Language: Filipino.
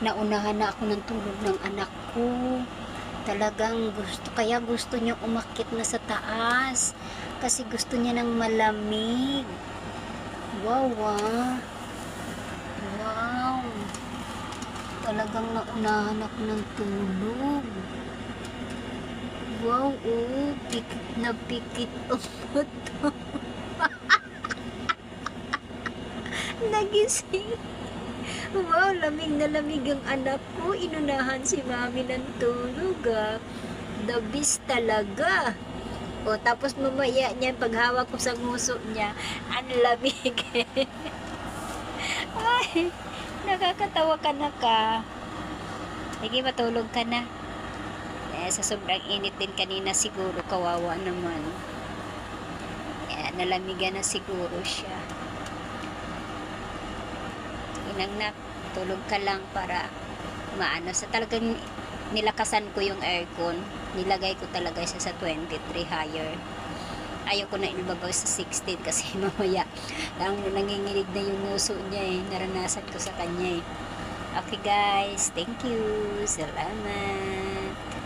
Naunahan na ako ng tulog ng anak ko. Talagang kaya gusto niya umakyat na sa taas. Kasi gusto niya ng malamig. Wow, ah. Wow. Talagang naunahan ako ng tulog. Wow, oh. Pikit na pikit ang mata. Nagising. Wow, lamig na lamig ang anak ko. Inunahan si mami ng tulog, ah. The best talaga. O, tapos mamaya niyan, paghawak ko sa nguso niya, ang lamig. Ay, nakakatawa ka na ka. Sige, matulog ka na. Sa sobrang init din kanina siguro, kawawa naman. Nalamigan na siguro siya. Inangnak, tulog ka lang para maano. Sa talagang nilakasan ko yung aircon. Nilagay ko talaga siya sa 23 higher. Ayoko na ilababa sa 16 kasi mamaya nanginginig na yung nguso niya eh. Naranasan ko sa kanya eh. Okay guys, thank you. Salamat.